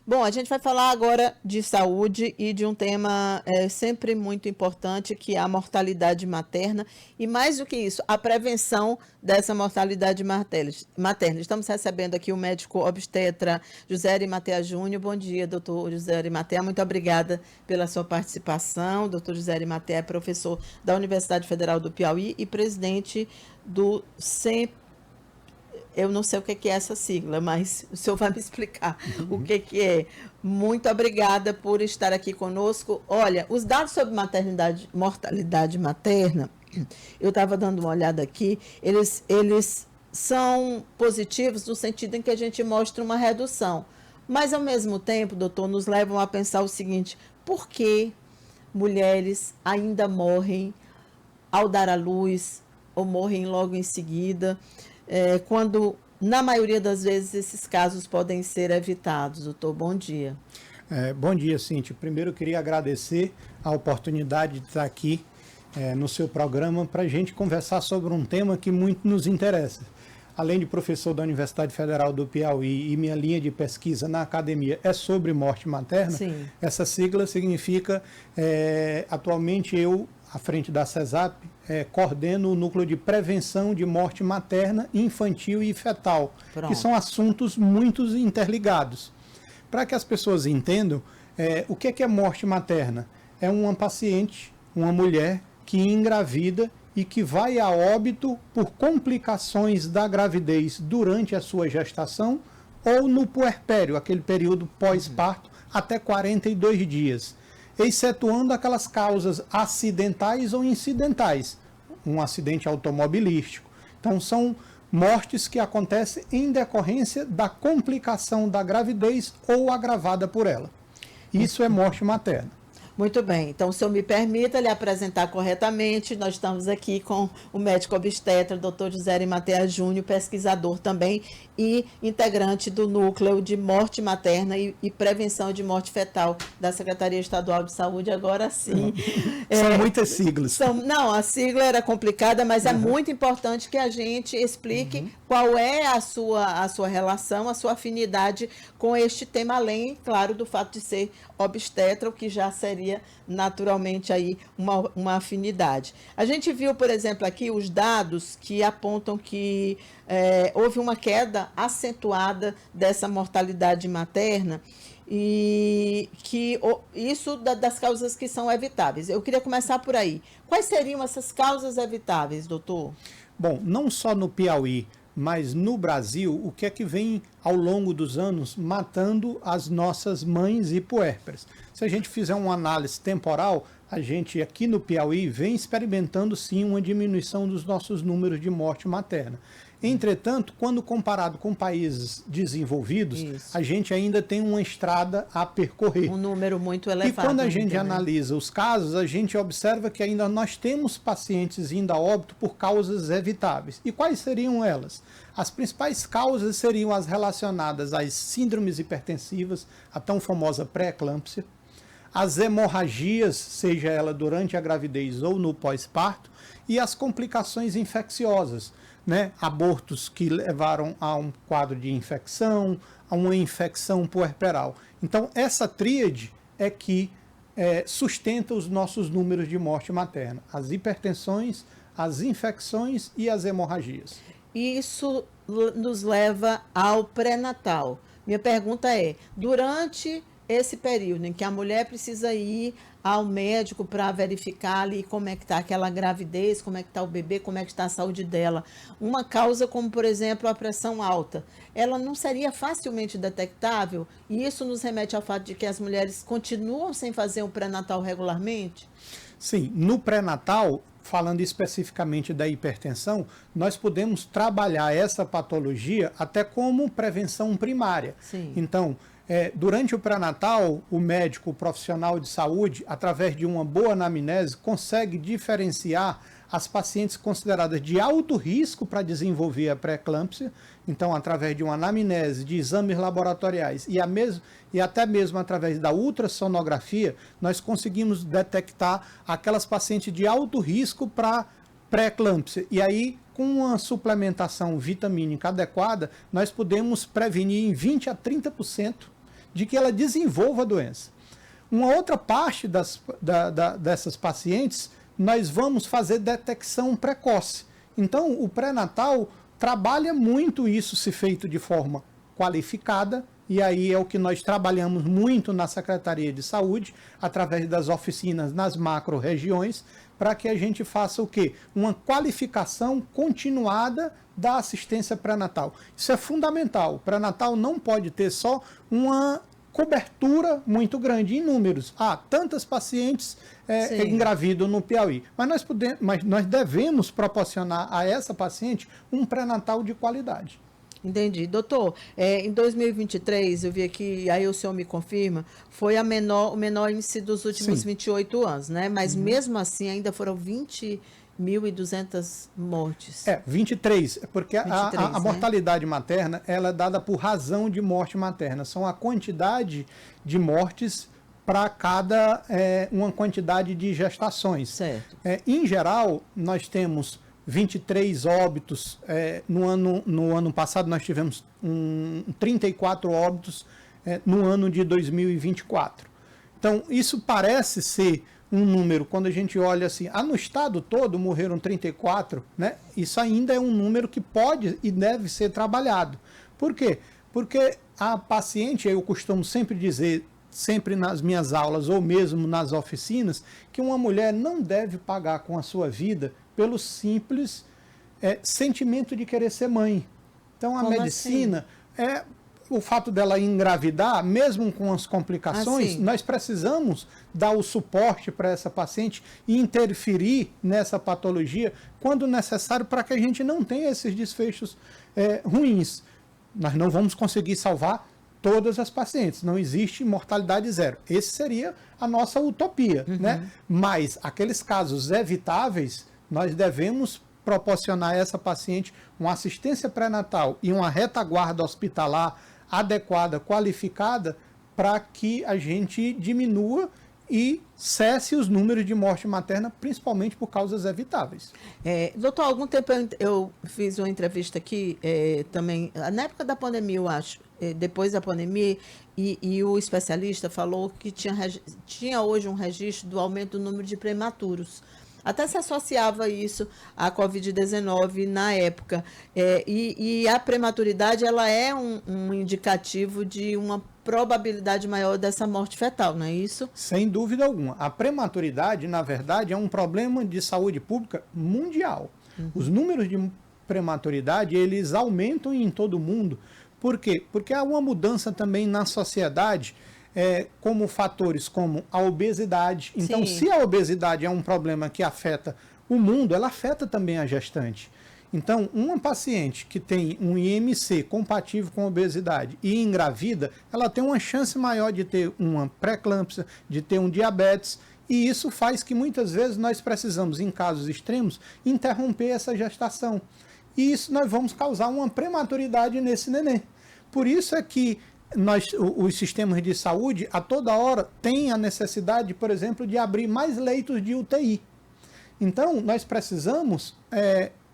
Bom, a gente vai falar agora de saúde e de um tema sempre muito importante, que é a mortalidade materna. E mais do que isso, a prevenção dessa mortalidade materna. Estamos recebendo aqui o médico obstetra José Arimatea Júnior. Bom dia, doutor José Arimatea. Muito obrigada pela sua participação. Doutor José Arimatea é professor da Universidade Federal do Piauí e presidente do CEP. Eu não sei o que é essa sigla, mas o senhor vai me explicar o que é. Muito obrigada por estar aqui conosco. Olha, os dados sobre mortalidade materna, eu estava dando uma olhada aqui, eles são positivos no sentido em que a gente mostra uma redução. Mas, ao mesmo tempo, doutor, nos levam a pensar o seguinte: por que mulheres ainda morrem ao dar à luz ou morrem logo em seguida? Quando, na maioria das vezes, esses casos podem ser evitados. Doutor, bom dia. Bom dia, Cíntia. Primeiro, eu queria agradecer a oportunidade de estar aqui no seu programa para a gente conversar sobre um tema que muito nos interessa. Além de professor da Universidade Federal do Piauí e minha linha de pesquisa na academia é sobre morte materna, sim, essa sigla significa, atualmente eu, à frente da CESAP, coordeno o núcleo de prevenção de morte materna, infantil e fetal, que são assuntos muito interligados. Para que as pessoas entendam, o que é morte materna? É uma paciente, uma mulher que engravida e que vai a óbito por complicações da gravidez durante a sua gestação ou no puerpério, aquele período pós-parto, até 42 dias. Excetuando aquelas causas acidentais ou incidentais, um acidente automobilístico. Então, são mortes que acontecem em decorrência da complicação da gravidez ou agravada por ela. Isso é morte materna. Muito bem, então, se eu me permita lhe apresentar corretamente, nós estamos aqui com o médico obstetra, Dr. José Arimatea Júnior, pesquisador também e integrante do Núcleo de Morte Materna e Prevenção de Morte Fetal da Secretaria Estadual de Saúde. Agora sim. São muitas siglas. Não, a sigla era complicada, mas é muito importante que a gente explique qual é a sua relação, a sua afinidade com este tema, além, claro, do fato de ser obstetra, o que já seria naturalmente aí uma afinidade. A gente viu, por exemplo, aqui os dados que apontam que houve uma queda acentuada dessa mortalidade materna e que isso das causas que são evitáveis. Eu queria começar por aí. Quais seriam essas causas evitáveis, doutor? Bom, não só no Piauí, mas no Brasil, o que é que vem ao longo dos anos matando as nossas mães e puérperas? Se a gente fizer uma análise temporal, a gente aqui no Piauí vem experimentando sim uma diminuição dos nossos números de morte materna. Entretanto, quando comparado com países desenvolvidos, a gente ainda tem uma estrada a percorrer. Um número muito elevado. E quando a gente analisa os casos, a gente observa que ainda nós temos pacientes indo a óbito por causas evitáveis. E quais seriam elas? As principais causas seriam as relacionadas às síndromes hipertensivas, a tão famosa pré-eclâmpsia, as hemorragias, seja ela durante a gravidez ou no pós-parto, e as complicações infecciosas, né? Abortos que levaram a um quadro de infecção, a uma infecção puerperal. Então, essa tríade é que sustenta os nossos números de morte materna: as hipertensões, as infecções e as hemorragias. Isso nos leva ao pré-natal. Minha pergunta é: durante esse período em que a mulher precisa ir ao médico para verificar ali como é que está aquela gravidez, como é que está o bebê, como é que está a saúde dela, uma causa como, por exemplo, a pressão alta, ela não seria facilmente detectável? E isso nos remete ao fato de que as mulheres continuam sem fazer um pré-natal regularmente? Sim, no pré-natal, falando especificamente da hipertensão, nós podemos trabalhar essa patologia até como prevenção primária. Sim. Então, durante o pré-natal, o médico, o profissional de saúde, através de uma boa anamnese, consegue diferenciar as pacientes consideradas de alto risco para desenvolver a pré-eclâmpsia. Então, através de uma anamnese, de exames laboratoriais e até mesmo através da ultrassonografia, nós conseguimos detectar aquelas pacientes de alto risco para pré-eclâmpsia. E aí, com uma suplementação vitamínica adequada, nós podemos prevenir em 20 a 30% de que ela desenvolva a doença. Uma outra parte dessas pacientes, nós vamos fazer detecção precoce. Então, o pré-natal trabalha muito isso se feito de forma qualificada, e aí é o que nós trabalhamos muito na Secretaria de Saúde, através das oficinas nas macro-regiões, para que a gente faça o quê? Uma qualificação continuada da assistência pré-natal. Isso é fundamental. O pré-natal não pode ter só uma cobertura muito grande em números. Tantas pacientes engravidam no Piauí. Mas nós devemos proporcionar a essa paciente um pré-natal de qualidade. Entendi. Doutor, em 2023, eu vi aqui, aí o senhor me confirma, foi o menor índice dos últimos 28 anos, né? Mas mesmo assim ainda foram 20.200 mortes. 23, porque 23, a mortalidade materna, ela é dada por razão de morte materna. São a quantidade de mortes para cada uma quantidade de gestações. Certo. Em geral, nós temos 23 óbitos. No ano passado, nós tivemos 34 óbitos no ano de 2024. Então, isso parece ser um número, quando a gente olha assim, no estado todo morreram 34, né? Isso ainda é um número que pode e deve ser trabalhado. Por quê? Porque a paciente, eu costumo sempre dizer, sempre nas minhas aulas ou mesmo nas oficinas, que uma mulher não deve pagar com a sua vida pelo simples sentimento de querer ser mãe. Então, a medicina o fato dela engravidar, mesmo com as complicações, nós precisamos dar o suporte para essa paciente e interferir nessa patologia quando necessário, para que a gente não tenha esses desfechos ruins. Nós não vamos conseguir salvar todas as pacientes, não existe mortalidade zero. Esse seria a nossa utopia, né? Mas aqueles casos evitáveis, nós devemos proporcionar a essa paciente uma assistência pré-natal e uma retaguarda hospitalar adequada, qualificada, para que a gente diminua e cesse os números de morte materna, principalmente por causas evitáveis. Doutor, há algum tempo eu fiz uma entrevista aqui, também, na época da pandemia, eu acho, depois da pandemia, e o especialista falou que tinha hoje um registro do aumento do número de prematuros. Até se associava isso à Covid-19 na época. E a prematuridade, ela é um indicativo de uma probabilidade maior dessa morte fetal, não é isso? Sem dúvida alguma. A prematuridade, na verdade, é um problema de saúde pública mundial. Os números de prematuridade, eles aumentam em todo o mundo. Por quê? Porque há uma mudança também na sociedade, como fatores como a obesidade. Então, se a obesidade é um problema que afeta o mundo, ela afeta também a gestante. Então, uma paciente que tem um IMC compatível com obesidade e engravida, ela tem uma chance maior de ter uma pré-eclâmpsia, de ter um diabetes, e isso faz que muitas vezes nós precisamos, em casos extremos, interromper essa gestação. E isso nós vamos causar uma prematuridade nesse neném. Por isso é que os sistemas de saúde, a toda hora, têm a necessidade, por exemplo, de abrir mais leitos de UTI. Então, nós precisamos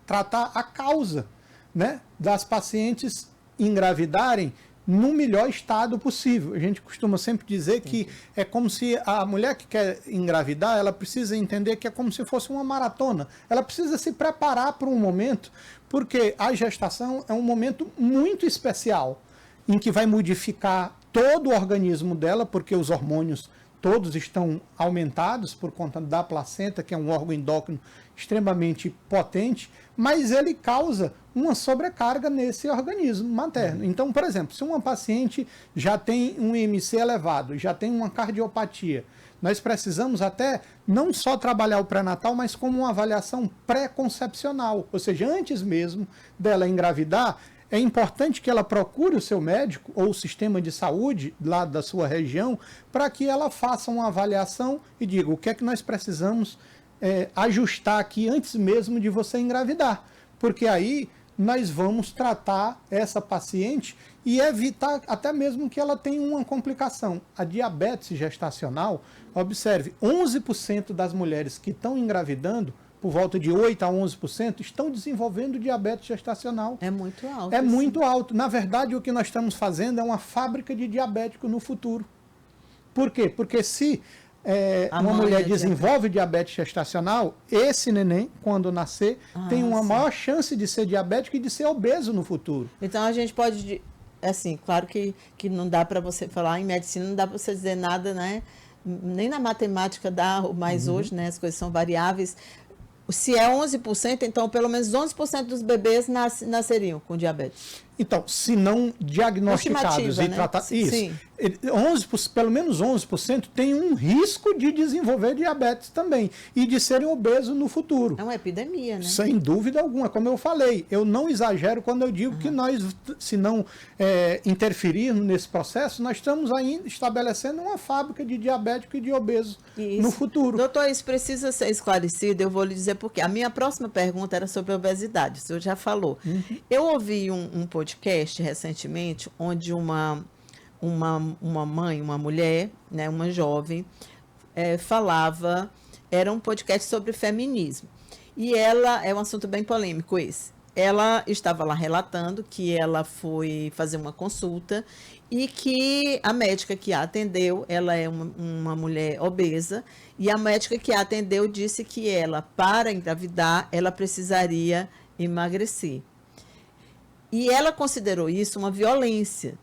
tratar a causa, né, das pacientes engravidarem no melhor estado possível. A gente costuma sempre dizer que é como se a mulher que quer engravidar, ela precisa entender que é como se fosse uma maratona. Ela precisa se preparar para um momento, porque a gestação é um momento muito especial, em que vai modificar todo o organismo dela, porque os hormônios todos estão aumentados por conta da placenta, que é um órgão endócrino extremamente potente, mas ele causa uma sobrecarga nesse organismo materno. Então, por exemplo, se uma paciente já tem um IMC elevado, já tem uma cardiopatia, nós precisamos até não só trabalhar o pré-natal, mas como uma avaliação pré-concepcional, ou seja, antes mesmo dela engravidar, é importante que ela procure o seu médico ou o sistema de saúde lá da sua região para que ela faça uma avaliação e diga o que é que nós precisamos ajustar aqui antes mesmo de você engravidar. Porque aí nós vamos tratar essa paciente e evitar até mesmo que ela tenha uma complicação. A diabetes gestacional, observe, 11% das mulheres que estão engravidando por volta de 8 a 11%, estão desenvolvendo diabetes gestacional. É muito alto. É muito alto. Na verdade, o que nós estamos fazendo é uma fábrica de diabético no futuro. Por quê? Porque se uma mulher desenvolve diabetes gestacional, esse neném, quando nascer, tem uma maior chance de ser diabético e de ser obeso no futuro. Então a gente pode, assim, claro que não dá para você falar, em medicina não dá para você dizer nada, né? Nem na matemática dá, mas hoje, né, as coisas são variáveis. Se é 11%, então pelo menos 11% dos bebês nasceriam com diabetes. Então, se não diagnosticados e tratados, né? Isso. 11%, pelo menos 11% tem um risco de desenvolver diabetes também e de serem obesos no futuro. É uma epidemia, né? Sem dúvida alguma. Como eu falei, eu não exagero quando eu digo que nós, se não interferirmos nesse processo, nós estamos ainda estabelecendo uma fábrica de diabético e de obeso no futuro. Doutor, isso precisa ser esclarecido, eu vou lhe dizer por quê. A minha próxima pergunta era sobre obesidade, o senhor já falou. Eu ouvi um podcast recentemente, onde uma mãe, uma mulher, né, uma jovem, falava, era um podcast sobre feminismo. E ela, é um assunto bem polêmico esse. Ela estava lá relatando que ela foi fazer uma consulta e que a médica que a atendeu, ela é uma mulher obesa, e a médica que a atendeu disse que ela, para engravidar, ela precisaria emagrecer. E ela considerou isso uma violência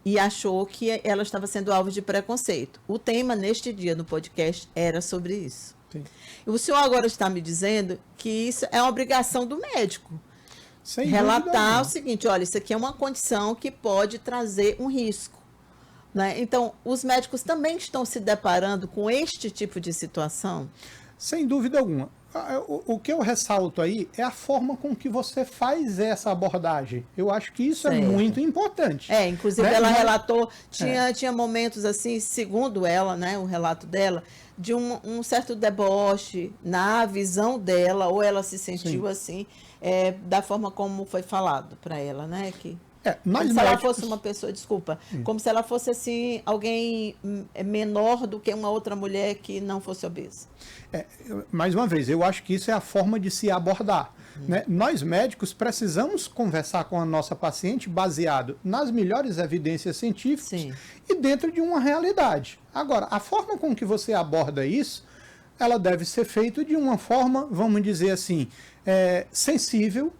e achou que ela estava sendo alvo de preconceito. O tema neste dia no podcast era sobre isso. Sim. O senhor agora está me dizendo que isso é uma obrigação do médico. Sem relatar o seguinte, olha, isso aqui é uma condição que pode trazer um risco. Né? Então, os médicos também estão se deparando com este tipo de situação? Sem dúvida alguma. O que eu ressalto aí é a forma com que você faz essa abordagem. Eu acho que isso é muito importante. Inclusive, né? Ela relatou, tinha momentos assim, segundo ela, né, o relato dela, de um certo deboche na visão dela, ou ela se sentiu assim, da forma como foi falado para ela, né? Como se ela fosse uma pessoa, desculpa, como se ela fosse assim, alguém menor do que uma outra mulher que não fosse obesa. Mais uma vez, eu acho que isso é a forma de se abordar. Né? Nós médicos precisamos conversar com a nossa paciente baseado nas melhores evidências científicas e dentro de uma realidade. Agora, a forma com que você aborda isso, ela deve ser feita de uma forma, vamos dizer assim, sensível,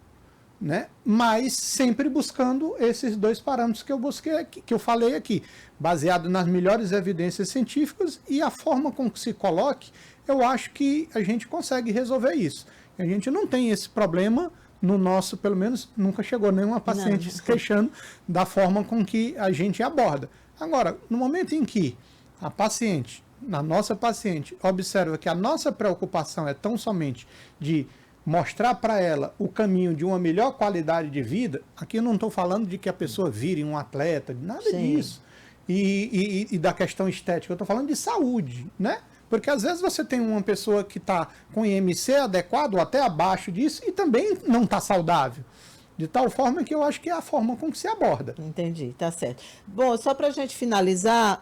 né? Mas sempre buscando esses dois parâmetros que eu busquei aqui, que eu falei aqui, baseado nas melhores evidências científicas e a forma com que se coloque, eu acho que a gente consegue resolver isso. A gente não tem esse problema no nosso, pelo menos nunca chegou nenhuma paciente se queixando da forma com que a gente aborda. Agora, no momento em que a paciente, a nossa paciente, observa que a nossa preocupação é tão somente de mostrar para ela o caminho de uma melhor qualidade de vida, aqui eu não estou falando de que a pessoa vire um atleta, nada disso, e da questão estética, eu estou falando de saúde, né? Porque às vezes você tem uma pessoa que está com IMC adequado ou até abaixo disso e também não está saudável. De tal forma que eu acho que é a forma com que se aborda. Entendi, tá certo. Bom, só para a gente finalizar,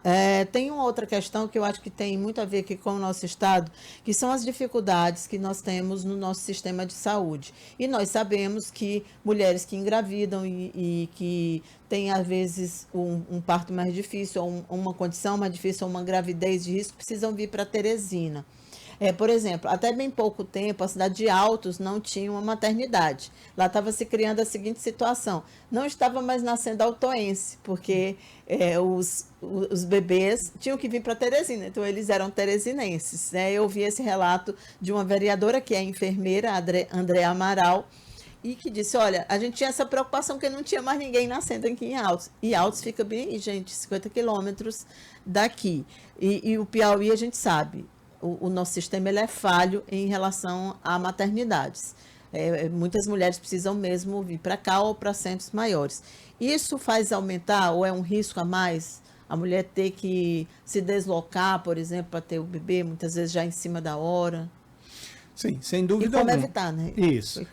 tem uma outra questão que eu acho que tem muito a ver aqui com o nosso estado, que são as dificuldades que nós temos no nosso sistema de saúde. E nós sabemos que mulheres que engravidam e que têm, às vezes, um parto mais difícil, ou uma condição mais difícil, ou uma gravidez de risco, precisam vir para Teresina. Por exemplo, até bem pouco tempo, a cidade de Altos não tinha uma maternidade. Lá estava se criando a seguinte situação. Não estava mais nascendo altoense, porque os bebês tinham que vir para Teresina. Então, eles eram teresinenses. Né? Eu vi esse relato de uma vereadora, que é enfermeira, Andréa Amaral, e que disse, olha, a gente tinha essa preocupação porque não tinha mais ninguém nascendo aqui em Altos. E Altos fica bem, gente, 50 quilômetros daqui. E o Piauí, a gente sabe, o nosso sistema ele é falho em relação a maternidades. Muitas mulheres precisam mesmo vir para cá ou para centros maiores. Isso faz aumentar ou é um risco a mais a mulher ter que se deslocar, por exemplo, para ter o bebê, muitas vezes já em cima da hora? Sim, sem dúvida alguma. E como evitar, né? Isso.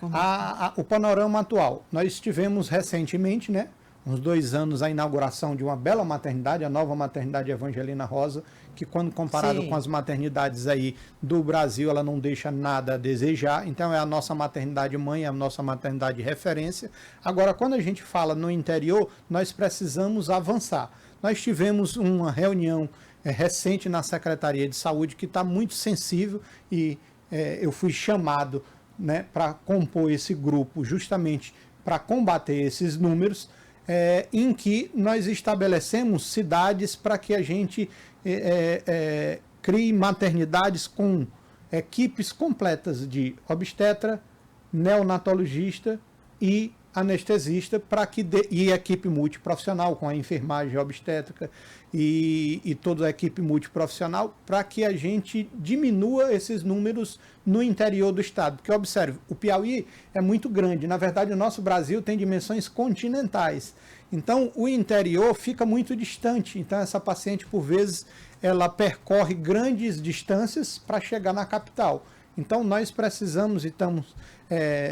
O panorama atual. Nós tivemos recentemente, né, uns 2 anos, a inauguração de uma bela maternidade, a nova maternidade Evangelina Rosa, que quando comparado com as maternidades aí do Brasil, ela não deixa nada a desejar. Então é a nossa maternidade mãe, é a nossa maternidade referência. Agora, quando a gente fala no interior, nós precisamos avançar. Nós tivemos uma reunião recente na Secretaria de Saúde que está muito sensível e eu fui chamado, né, para compor esse grupo justamente para combater esses números, em que nós estabelecemos cidades para que a gente crie maternidades com equipes completas de obstetra, neonatologista e anestesista, e equipe multiprofissional com a enfermagem obstétrica e toda a equipe multiprofissional, para que a gente diminua esses números no interior do estado. Porque, observe, o Piauí é muito grande. Na verdade, o nosso Brasil tem dimensões continentais. Então, o interior fica muito distante. Então, essa paciente, por vezes, ela percorre grandes distâncias para chegar na capital. Então, nós precisamos e estamos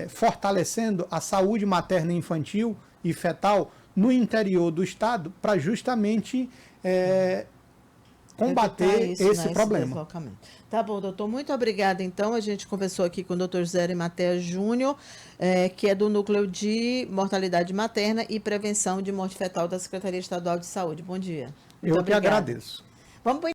fortalecendo a saúde materna e infantil e fetal no interior do estado para justamente combater esse problema. Tá bom, doutor, muito obrigada. Então, a gente conversou aqui com o doutor José Arimatea Júnior, que é do Núcleo de Mortalidade Materna e Prevenção de Morte Fetal da Secretaria Estadual de Saúde. Bom dia. Eu que agradeço. Vamos